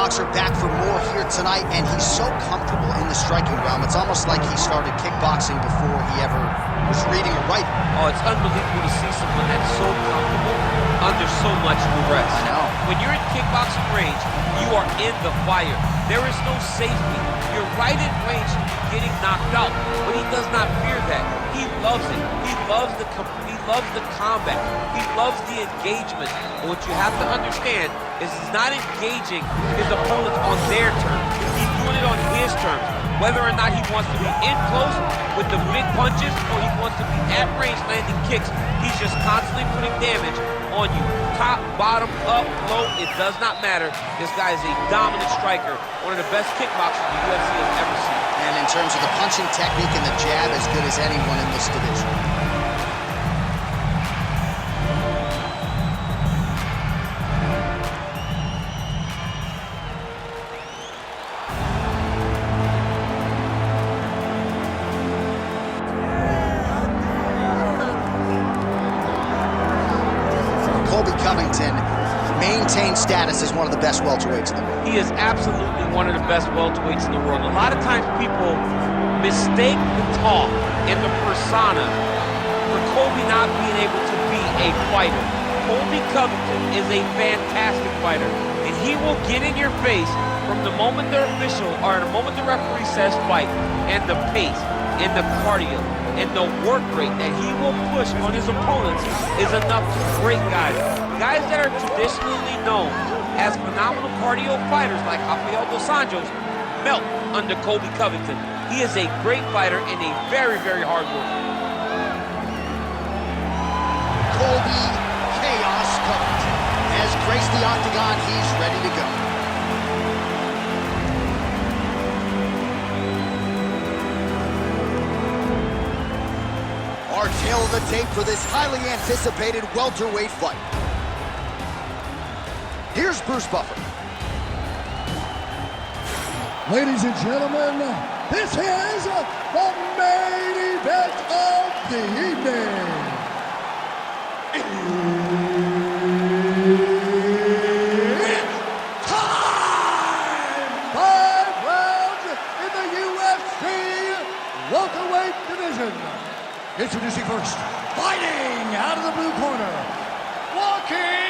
kickboxer back for more here tonight, and he's so comfortable in the striking realm. It's almost like he started kickboxing before he ever was reading or writing. Oh, it's unbelievable to see someone that's so comfortable under so much duress. I know. When you're in kickboxing range, you are in the fire. There is no safety. You're right in range of getting knocked out, but he does not fear that. He loves it. He loves the combat. He loves the engagement. But what you have to understand is he's not engaging his opponents on their terms. He's doing it on his terms. Whether or not he wants to be in close with the big punches or he wants to be at range landing kicks, he's just constantly putting damage on you. Top, bottom, up, low, it does not matter. This guy is a dominant striker, one of the best kickboxers the UFC has ever seen. And in terms of the punching technique and the jab, as good as anyone in this division. Colby Covington maintains status as one of the best welterweights in the world. He is absolutely one of the best welterweights in the world. A lot of times people mistake the talk and the persona for Colby not being able to be a fighter. Colby Covington is a fantastic fighter, and he will get in your face from the moment the official, or the moment the referee says fight, and the pace, and the cardio, and the work rate that he will push on his opponents is enough to break guys. Guys that are traditionally known as phenomenal cardio fighters like Rafael dos Anjos melt under Colby Covington. He is a great fighter and a very, very hard worker. Colby Chaos Covington has graced the octagon. He's ready to go. Our tail of the tape for this highly anticipated welterweight fight. Here's Bruce Buffer. Ladies and gentlemen, this is the main event of the evening. It's time! 5 rounds in the UFC welterweight division. Introducing first, fighting out of the blue corner, Joaquin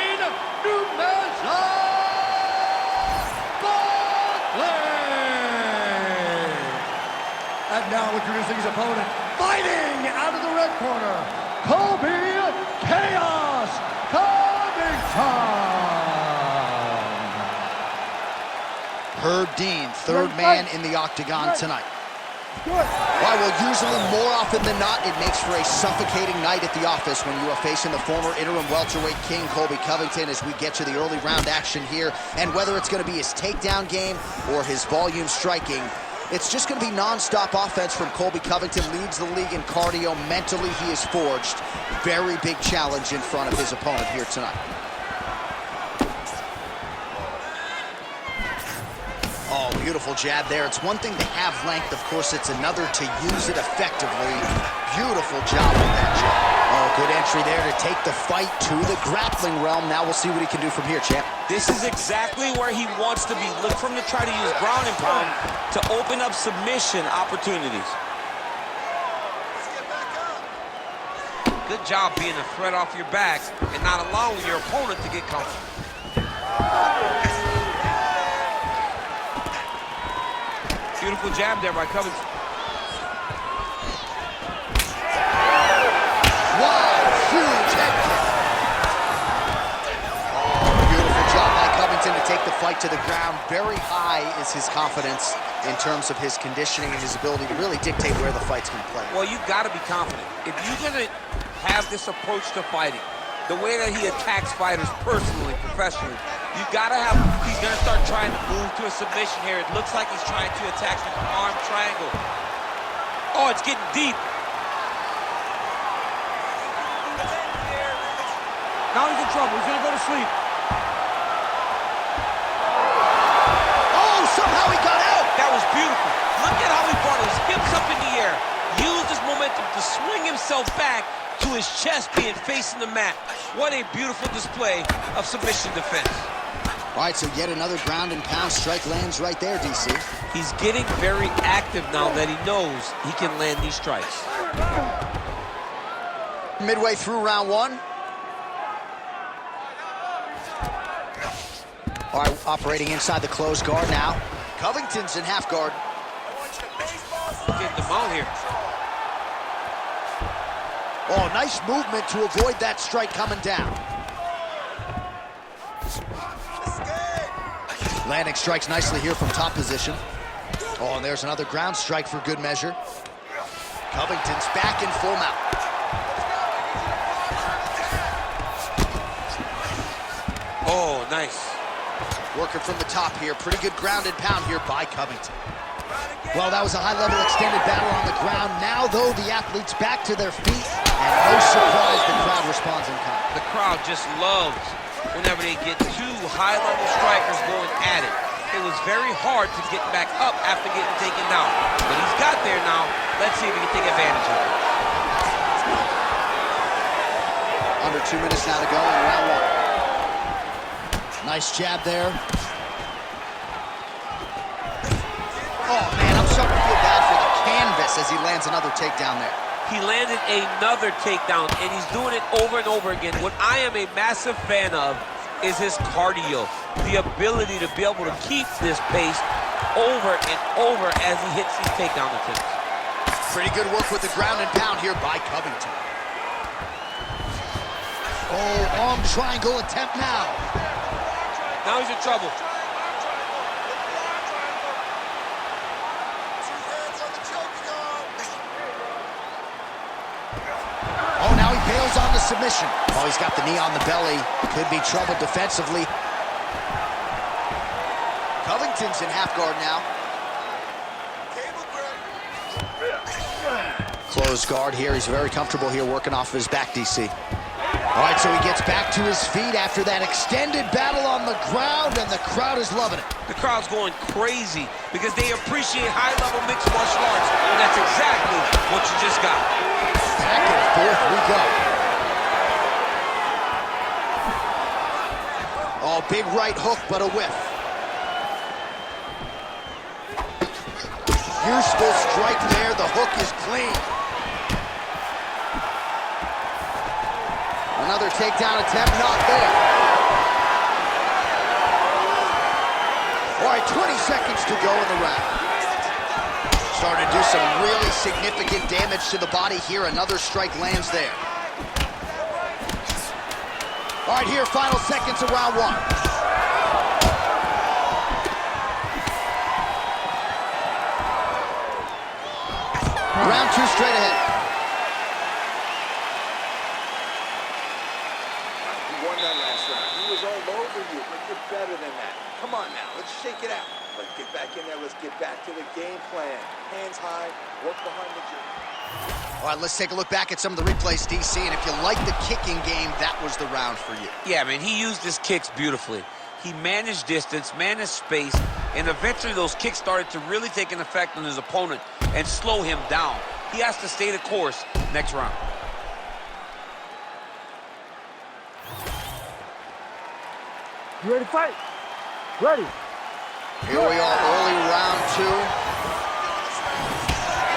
Buckley. And now introducing his opponent, fighting out of the red corner, Colby Chaos Covington. Herb Dean, third man in the octagon tonight. Why, well, usually more often than not, it makes for a suffocating night at the office when you are facing the former interim welterweight king, Colby Covington, as we get to the early round action here. And whether it's going to be his takedown game or his volume striking, it's just going to be non-stop offense from Colby Covington. Leads the league in cardio. Mentally, he is forged. Very big challenge in front of his opponent here tonight. Oh, beautiful jab there. It's one thing to have length. Of course, it's another to use it effectively. Beautiful job with that jab. Oh, good entry there to take the fight to the grappling realm. Now we'll see what he can do from here, champ. This is exactly where he wants to be. Look for him to try to use ground and pound to open up submission opportunities. Good job being a threat off your back and not allowing your opponent to get comfortable. Beautiful jab there by Covington. Wow, huge head kick. Oh, beautiful job by Covington to take the fight to the ground. Very high is his confidence in terms of his conditioning and his ability to really dictate where the fight's going to play. Well, you've got to be confident. If you're going to have this approach to fighting, the way that he attacks fighters personally, professionally, you gotta have, he's gonna start trying to move to a submission here. It looks like he's trying to attack from an arm triangle. Oh, it's getting deep. Now he's in trouble. He's gonna go to sleep. Oh, somehow he got out. That was beautiful. Look at how he brought his hips up in the air. Used his momentum to swing himself back to his chest being facing the mat. What a beautiful display of submission defense. All right, so yet another ground and pound strike lands right there, DC. He's getting very active now that he knows he can land these strikes. Midway through round one. All right, operating inside the closed guard now. Covington's in half guard. Getting the mount here. Oh, nice movement to avoid that strike coming down. Landing strikes nicely here from top position. Oh, and there's another ground strike for good measure. Covington's back in full mount. Oh, nice. Working from the top here. Pretty good ground and pound here by Covington. Well, that was a high-level extended battle on the ground. Now, though, the athletes back to their feet. And no surprise, the crowd responds in kind. The crowd just loves whenever they get two high-level strikers going at it. It was very hard to get back up after getting taken down. But he's got there now. Let's see if he can take advantage of it. Under 2 minutes now to go in round one. Nice jab there. Oh, man, I'm starting to feel bad for the canvas as he lands another takedown there. He landed another takedown, and he's doing it over and over again. What I am a massive fan of is his cardio, the ability to be able to keep this pace over and over as he hits these takedown attempts. Pretty good work with the ground and pound here by Covington. Oh, arm triangle attempt now. Now he's in trouble. Oh, now he bails on the submission. Oh, he's got the knee on the belly. Could be trouble defensively. Covington's in half guard now. Closed guard here. He's very comfortable here working off of his back, DC. All right, so he gets back to his feet after that extended battle on the ground, and the crowd is loving it. The crowd's going crazy because they appreciate high-level mixed martial arts, and that's exactly what you just got. Back and forth we go. Oh, big right hook, but a whiff. Useful strike there. The hook is clean. Another takedown attempt, not there. All right, 20 seconds to go in the round. Starting to do some really significant damage to the body here. Another strike lands there. All right, here, final seconds of round one. Round two straight ahead. You won that last round. He was all over you, but you're better than that. Come on now, let's shake it out. Let's get back in there. Let's get back to the game plan. Hands high, work behind the gym. All right, let's take a look back at some of the replays, DC. And if you like the kicking game, that was the round for you. Yeah, man, he used his kicks beautifully. He managed distance, managed space, and eventually those kicks started to really take an effect on his opponent and slow him down. He has to stay the course next round. You ready to fight? Ready. Here we are, early round two.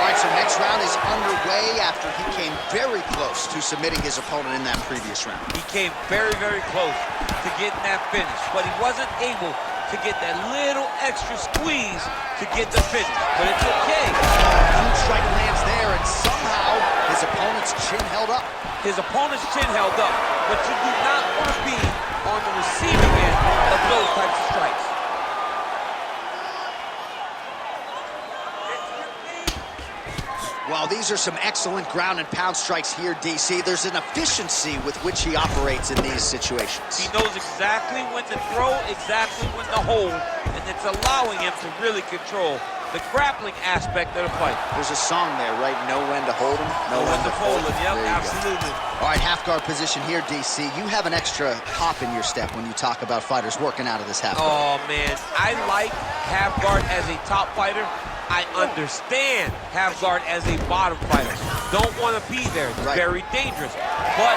All right, so next round is underway after he came very close to submitting his opponent in that previous round. He came very, very close to getting that finish, but he wasn't able to get that little extra squeeze to get the finish, but it's okay. Huge strike lands there, and somehow his opponent's chin held up. His opponent's chin held up, but you do not want to be on the receiving end of those types of strikes. Well, these are some excellent ground and pound strikes here, DC. There's an efficiency with which he operates in these situations. He knows exactly when to throw, exactly when to hold, and it's allowing him to really control the grappling aspect of the fight. There's a song there, right? Know when to hold him, know when to fold him. Yep, There you absolutely. go. All right, half guard position here, DC. You have an extra hop in your step when you talk about fighters working out of this half guard. Oh, man, I like half guard as a top fighter. I understand half guard as a bottom fighter. Don't want to be there. It's Right. very dangerous. But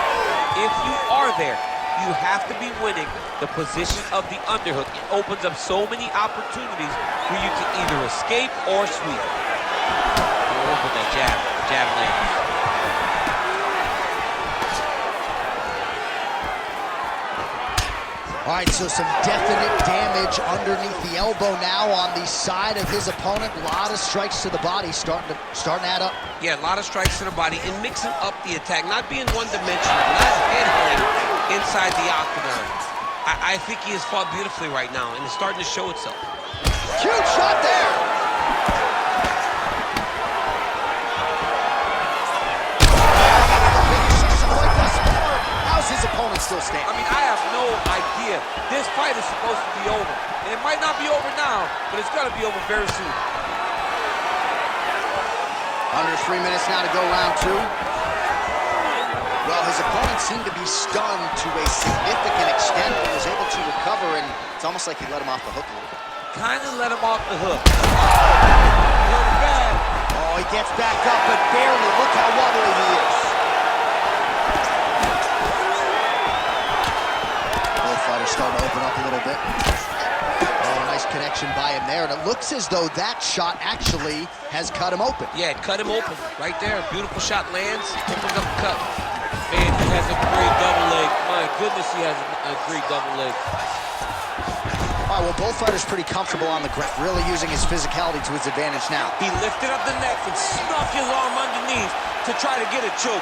if you are there, You have to be winning the position of the underhook. It opens up so many opportunities for you to either escape or sweep. With that jab lands. All right, so some definite damage underneath the elbow now on the side of his opponent. A lot of strikes to the body starting to add up. Yeah, a lot of strikes to the body and mixing up the attack, not being one-dimensional, not head-hunting inside the octagon. I think he has fought beautifully right now, and it's starting to show itself. Huge shot there. How's his opponent still standing? I mean, I have no idea. This fight is supposed to be over. And it might not be over now, but it's going to be over very soon. Under 3 minutes now to go round 2. Well, his opponent seemed to be stunned to a significant extent, but was able to recover, and it's almost like he let him off the hook a little bit. Kind of let him off the hook. Bad. Oh, he gets back up, but barely. Look how wobbly he is. Both fighters starting to open up a little bit. Oh, nice connection by him there, and it looks as though that shot actually has cut him open. Yeah, it cut him open right there. Beautiful shot lands, opens up the cut. Man, he has a great double leg. My goodness, he has a great double leg. All right, well, both fighters pretty comfortable on the ground, really using his physicality to his advantage now. He lifted up the neck and snuck his arm underneath to try to get a choke.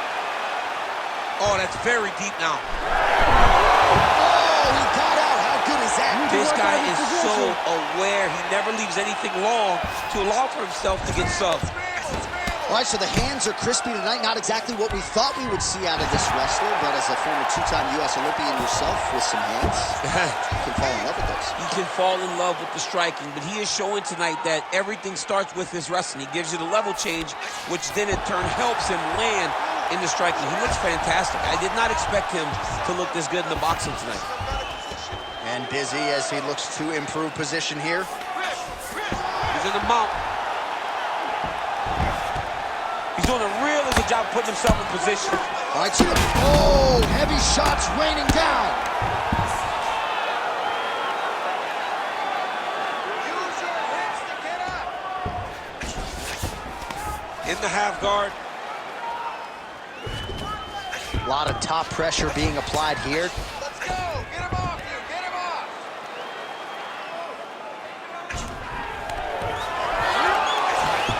Oh, that's very deep now. Oh, he got out. How good is that? This guy is so aware. He never leaves anything long to allow for himself to get subbed. All right, so the hands are crispy tonight. Not exactly what we thought we would see out of this wrestler, but as a former two-time U.S. Olympian yourself with some hands, you can fall in love with those. You can fall in love with the striking, but he is showing tonight that everything starts with his wrestling. He gives you the level change, which then in turn helps him land in the striking. He looks fantastic. I did not expect him to look this good in the boxing tonight. And busy as he looks to improve position here. He's in the mount. He's doing a really good job putting himself in position. All right, so heavy shots raining down. Use your hips to get up. In the half guard. A lot of top pressure being applied here. Let's go. Get him off you. Get him off.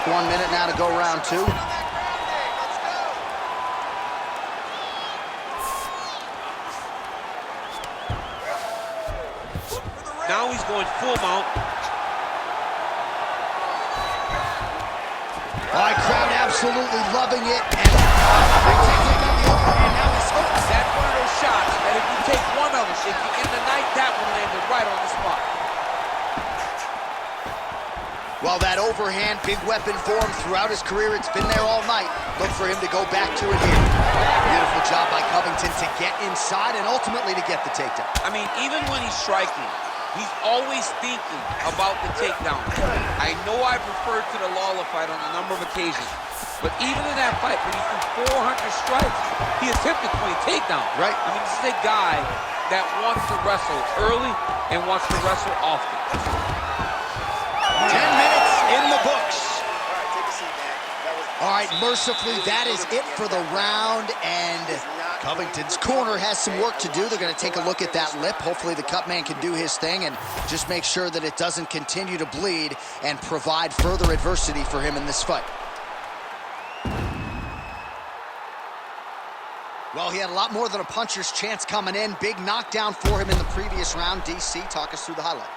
1 minute now to go round 2. Now he's going full mount. All right, crowd absolutely loving it. And now he's hooked. That's one of those shots that if you take one of them, if you end the night, that one landed right on the spot. Well, that overhand big weapon for him throughout his career, it's been there all night. Look for him to go back to it here. Beautiful job by Covington to get inside and ultimately to get the takedown. I mean, even when he's striking, he's always thinking about the takedown. I know I've referred to the Lawler fight on a number of occasions, but even in that fight, when he threw 400 strikes, he attempted 20 takedowns. Right. I mean, this is a guy that wants to wrestle early and wants to wrestle often. 10 minutes in the books. All right, take a seat, man. All right, mercifully, that is it for the round, and Covington's corner has some work to do. They're going to take a look at that lip. Hopefully the cut man can do his thing and just make sure that it doesn't continue to bleed and provide further adversity for him in this fight. Well, he had a lot more than a puncher's chance coming in. Big knockdown for him in the previous round. DC, talk us through the highlight.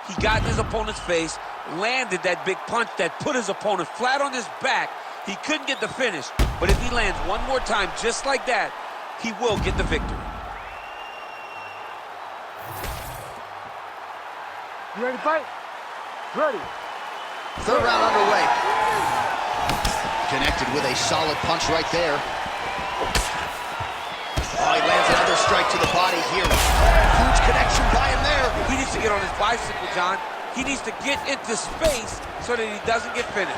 He got in his opponent's face, landed that big punch that put his opponent flat on his back. He couldn't get the finish, but if he lands one more time just like that, he will get the victory. You ready to fight? Ready. Third round underway. Connected with a solid punch right there. Oh, he lands another strike to the body here. Huge connection by him there. He needs to get on his bicycle, John. He needs to get into space so that he doesn't get finished.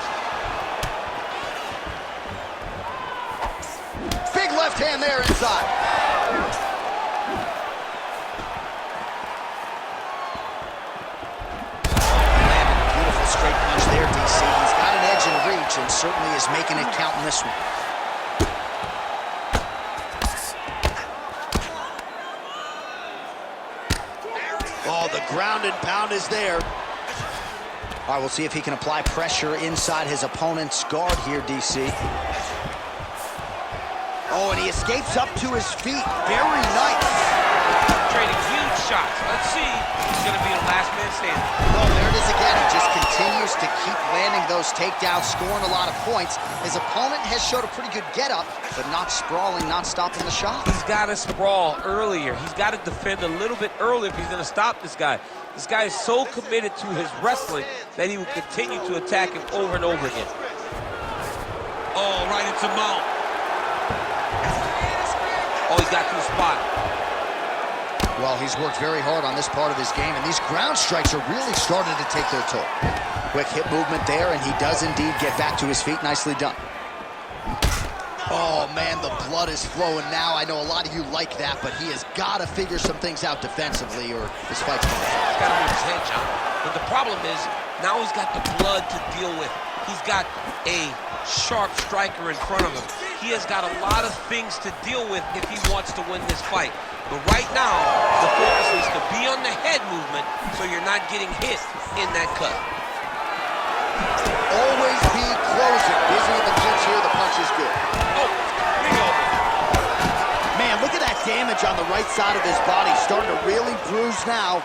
Big left hand there inside. straight punch there, DC. He's got an edge in reach and certainly is making it count in this one. Oh, the ground and pound is there. All right, we'll see if he can apply pressure inside his opponent's guard here, DC. Oh, and he escapes up to his feet. Very nice. Trading huge shots. Let's see who's going to be the last man standing. Oh, there it is again. He just continues to keep landing those takedowns, scoring a lot of points. His opponent has showed a pretty good get-up, but not sprawling, not stopping the shot. He's got to sprawl earlier. He's got to defend a little bit earlier if he's going to stop this guy. This guy is so committed to his wrestling that he will continue to attack him over and over again. Oh, right into mount. Oh, he got to the spot. Well, he's worked very hard on this part of his game, and these ground strikes are really starting to take their toll. Quick hip movement there, and he does indeed get back to his feet. Nicely done. Oh, man, the blood is flowing now. I know a lot of you like that, but he has got to figure some things out defensively, or this fight's going to end. He's got to move his head, John. But the problem is, now he's got the blood to deal with. He's got a sharp striker in front of him. He has got a lot of things to deal with if he wants to win this fight. But right now, the focus is to be on the head movement so you're not getting hit in that cut. Always be closing. Busy in the clinch here. The punch is good. Oh, big over. Man, look at that damage on the right side of his body. Starting to really bruise now.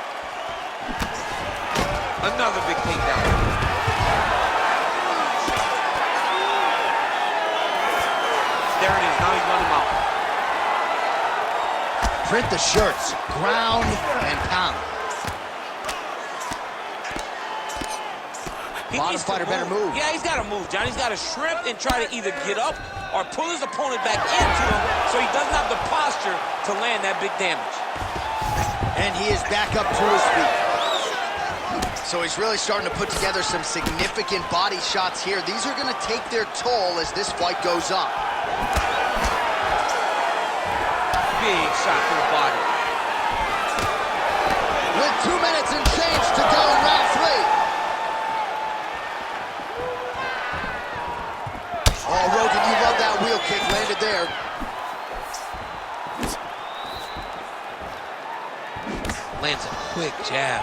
Another big takedown. There it is. Now he's running him out. Print the shirts. Ground and pound. Bottom fighter better move. Yeah, he's got to move, John. He's got to shrimp and try to either get up or pull his opponent back into him so he doesn't have the posture to land that big damage. And he is back up to his feet. So he's really starting to put together some significant body shots here. These are going to take their toll as this fight goes on. Big shot to the body. With 2 minutes and change to go in round 3. Oh, Rogan, you love that wheel kick landed there. Lands a quick jab.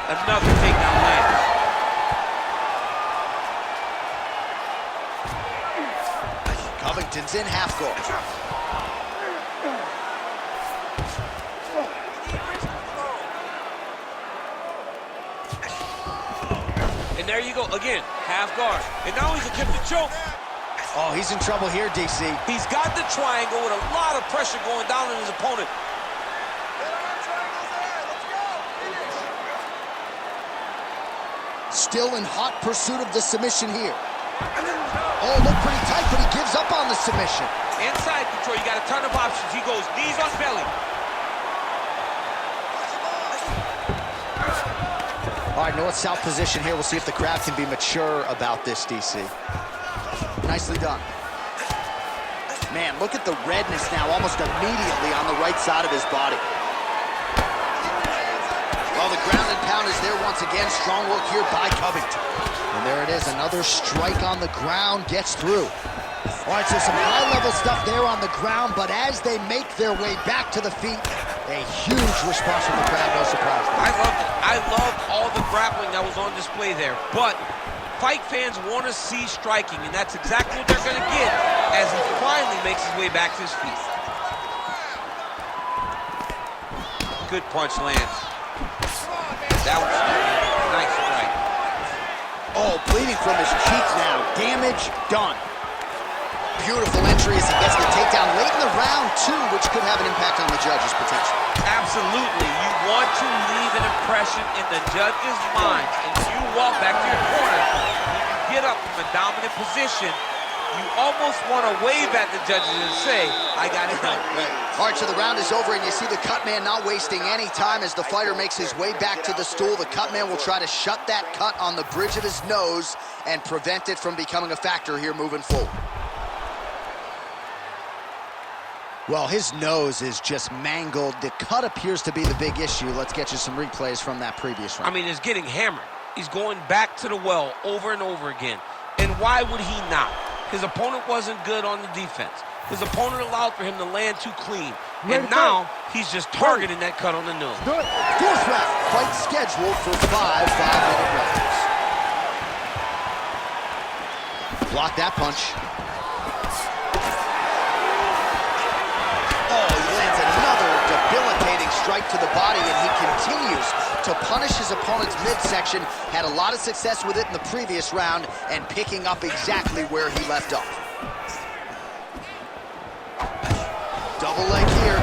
Another takedown lands. Covington's in half guard. And there you go, again, half guard. And now he's attempting to choke. Oh, he's in trouble here, DC. He's got the triangle with a lot of pressure going down on his opponent. Still in hot pursuit of the submission here. Oh, look pretty tight, but he gives up on the submission. Inside control, you got a ton of options. He goes knees on belly. All right, north-south position here. We'll see if the crowd can be mature about this, DC. Nicely done. Man, look at the redness now almost immediately on the right side of his body. Well, the ground and pound is there once again. Strong work here by Covington. And there it is, another strike on the ground gets through. All right, so some high-level stuff there on the ground, but as they make their way back to the feet, a huge response from the crowd, no surprise. I loved it. I loved all the grappling that was on display there. But fight fans want to see striking, and that's exactly what they're going to get as he finally makes his way back to his feet. Good punch lands. That was nice strike. Oh, bleeding from his cheek now. Damage done. Beautiful entry as he gets the takedown late in the round, too, which could have an impact on the judges, potentially. Absolutely. You want to leave an impression in the judge's mind. And you walk back to your corner, when you get up from a dominant position, you almost want to wave at the judges and say, I got it done. All right, so the round is over, and you see the cut man not wasting any time as the fighter makes his way back to the stool. The cut man will try to shut that cut on the bridge of his nose and prevent it from becoming a factor here moving forward. Well, his nose is just mangled. The cut appears to be the big issue. Let's get you some replays from that previous round. I mean, he's getting hammered. He's going back to the well over and over again. And why would he not? His opponent wasn't good on the defense. His opponent allowed for him to land too clean. And now he's just targeting that cut on the nose. Fourth round. Fight scheduled for 5 5-minute rounds. Block that punch. Oh, he lands another debilitating strike to the body, and he continues to punish his opponent's midsection. Had a lot of success with it in the previous round and picking up exactly where he left off. Double leg here.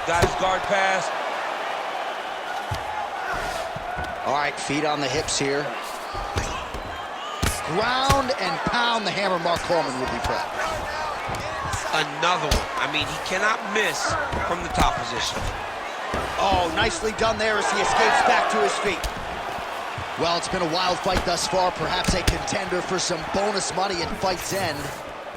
Got his guard pass. All right, feet on the hips here. Ground and pound the hammer. Mark Coleman would be proud. Another one. I mean, he cannot miss from the top position. Oh, nicely done there as he escapes back to his feet. Well, it's been a wild fight thus far. Perhaps a contender for some bonus money at fight's end.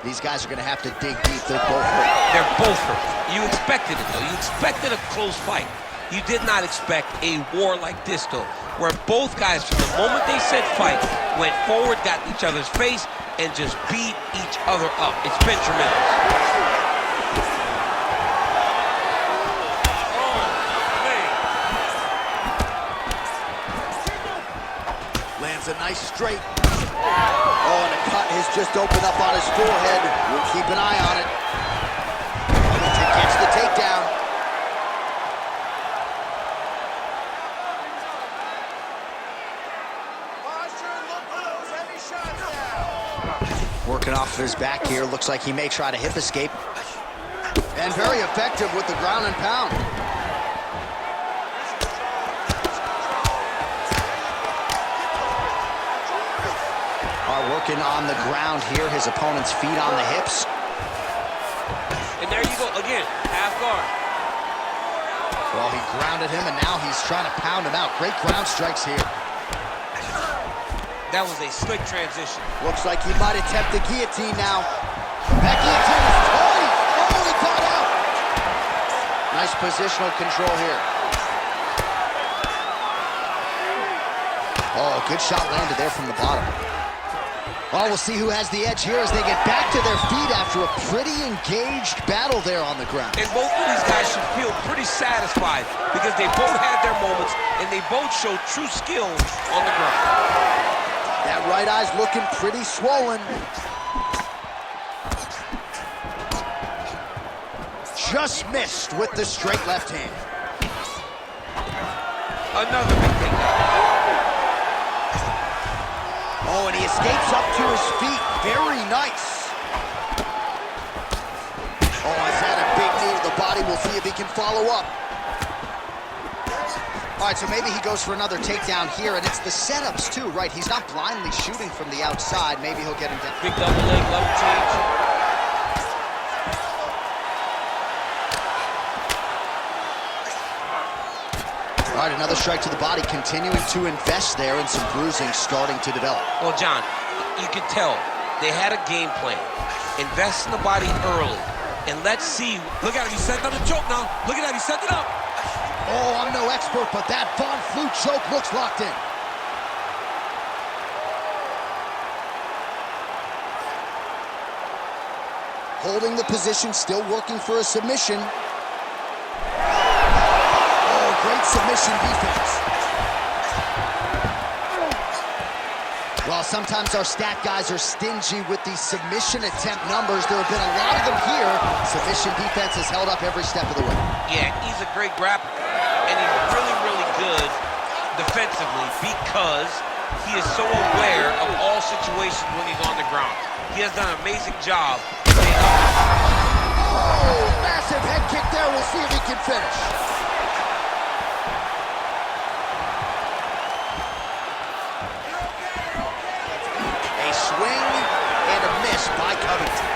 These guys are going to have to dig deep. They're both hurt. They're both hurt. You expected it, though. You expected a close fight. You did not expect a war like this, though, where both guys, from the moment they said fight, went forward, got in each other's face, and just beat each other up. It's been tremendous. Oh, man. Lands a nice straight. Oh, and a cut has just opened up on his forehead. We'll keep an eye on it. Covington gets the takedown. Working off of his back here. Looks like he may try to hip escape. And very effective with the ground and pound. Working on the ground here. His opponent's feet on the hips. And there you go again, half guard. Well, he grounded him, and now he's trying to pound him out. Great ground strikes here. That was a slick transition. Looks like he might attempt the guillotine now. That guillotine is tight. Oh, he got out. Nice positional control here. Oh, good shot landed there from the bottom. Oh, we'll see who has the edge here as they get back to their feet after a pretty engaged battle there on the ground. And both of these guys should feel pretty satisfied because they both had their moments and they both showed true skill on the ground. That right eye's looking pretty swollen. Just missed with the straight left hand. Another big takedown. Oh, and he escapes up to his feet. Very nice. Oh, he's had a big knee to the body. We'll see if he can follow up. All right, so maybe he goes for another takedown here, and it's the setups too, right? He's not blindly shooting from the outside. Maybe he'll get him down. Big double leg, level change. All right, another strike to the body, continuing to invest there, and some bruising starting to develop. Well, John, you can tell they had a game plan. Invest in the body early, and let's see. Look at him, he set up the choke now. Look at that, he set it up. Oh, I'm no expert, but that Von Flue choke looks locked in. Holding the position, still working for a submission. Great submission defense. Well, sometimes our stat guys are stingy with the submission attempt numbers. There have been a lot of them here. Submission defense has held up every step of the way. Yeah, he's a great grappler. And he's really, really good defensively because he is so aware of all situations when he's on the ground. He has done an amazing job. Oh, massive head kick there. We'll see if he can finish. By Covington.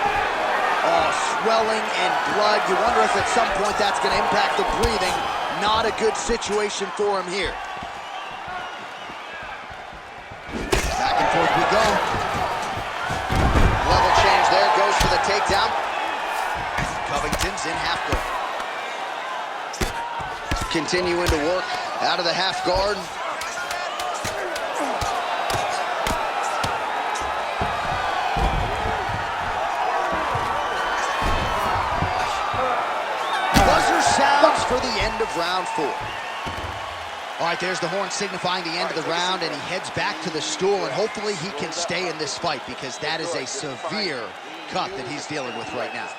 Oh, swelling and blood. You wonder if at some point that's going to impact the breathing. Not a good situation for him here. Back and forth we go. Level change takedown. Covington's in half guard. Continuing to work out of the half guard. Buzzer sounds for the end of round 4. All right, there's the horn signifying the end of the round, and he heads back to the stool, and hopefully he can stay in this fight because that is a severe cut that he's dealing with right now.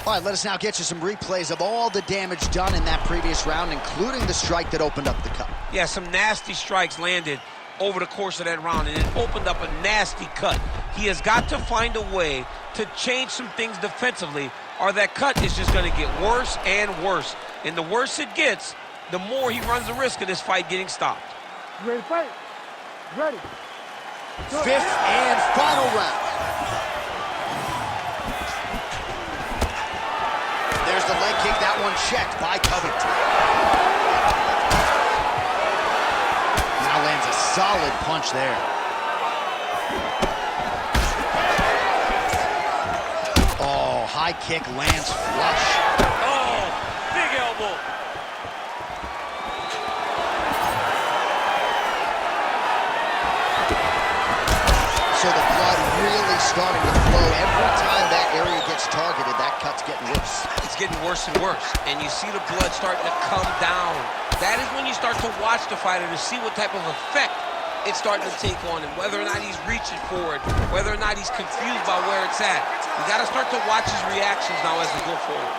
All right, let us now get you some replays of all the damage done in that previous round, including the strike that opened up the cut. Yeah, some nasty strikes landed over the course of that round, and it opened up a nasty cut. He has got to find a way to change some things defensively, or that cut is just going to get worse and worse. And the worse it gets, the more he runs the risk of this fight getting stopped. You ready to fight? Ready. Fifth and final round. There's the leg kick, that one checked by Covington. Now lands a solid punch there. Oh, high kick lands flush. Oh, big elbow. So the blood really starting to flow. Every time that area gets targeted, that cut's getting worse. It's getting worse and worse, and you see the blood starting to come down. That is when you start to watch the fighter to see what type of effect it's starting to take on him, whether or not he's reaching for it, whether or not he's confused by where it's at. You got to start to watch his reactions now as we go forward.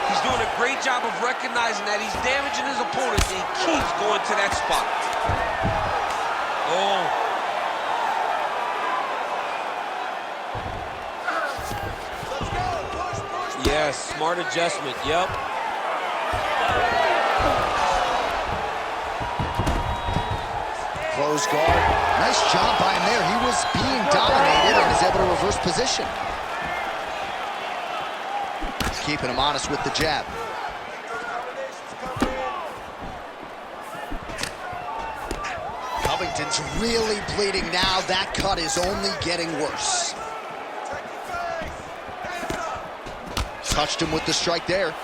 He's doing a great job of recognizing that he's damaging his opponent, and he keeps going to that spot. Oh. Yes, smart adjustment, yep. Close guard. Nice job by him there. He was being dominated and is able to reverse position. Keeping him honest with the jab. Covington's really bleeding now. That cut is only getting worse. Touched him with the strike there.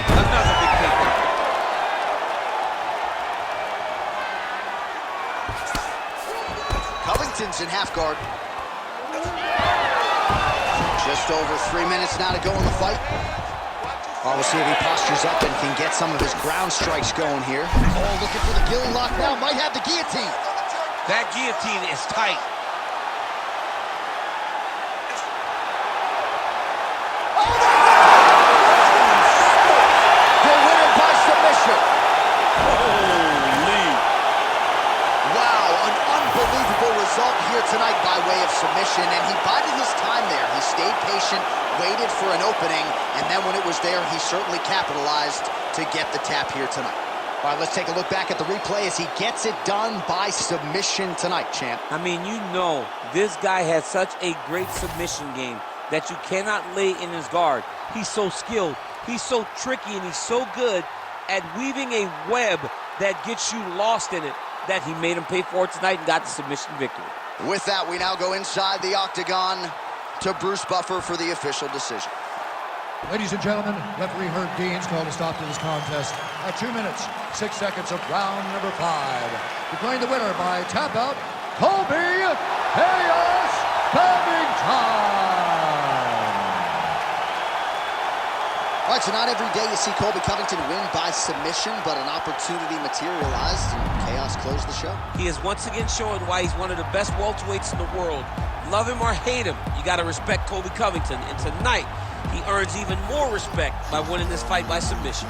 Another big takedown. Covington's in half guard. Just over 3 minutes now to go in the fight. Oh, we'll see if he postures up and can get some of his ground strikes going here. Oh, looking for the gilly lock now. Might have the guillotine. That guillotine is tight. Here tonight by way of submission, and he bided his time there. He stayed patient, waited for an opening, and then when it was there, he certainly capitalized to get the tap here tonight. All right, let's take a look back at the replay as he gets it done by submission tonight, champ. I mean, you know, this guy has such a great submission game that you cannot lay in his guard. He's so skilled, he's so tricky, and he's so good at weaving a web that gets you lost in it, that he made him pay for it tonight and got the submission victory. With that, we now go inside the octagon to Bruce Buffer for the official decision. Ladies and gentlemen, referee Herb Dean's called a stop to this contest at 2 minutes, 6 seconds of round number 5. Declaring the winner by tap out, Colby Chaos Covington. All right, so not every day you see Colby Covington win by submission, but an opportunity materialized, and Chaos closed the show. He is once again showing why he's one of the best welterweights in the world. Love him or hate him, you got to respect Colby Covington, and tonight he earns even more respect by winning this fight by submission.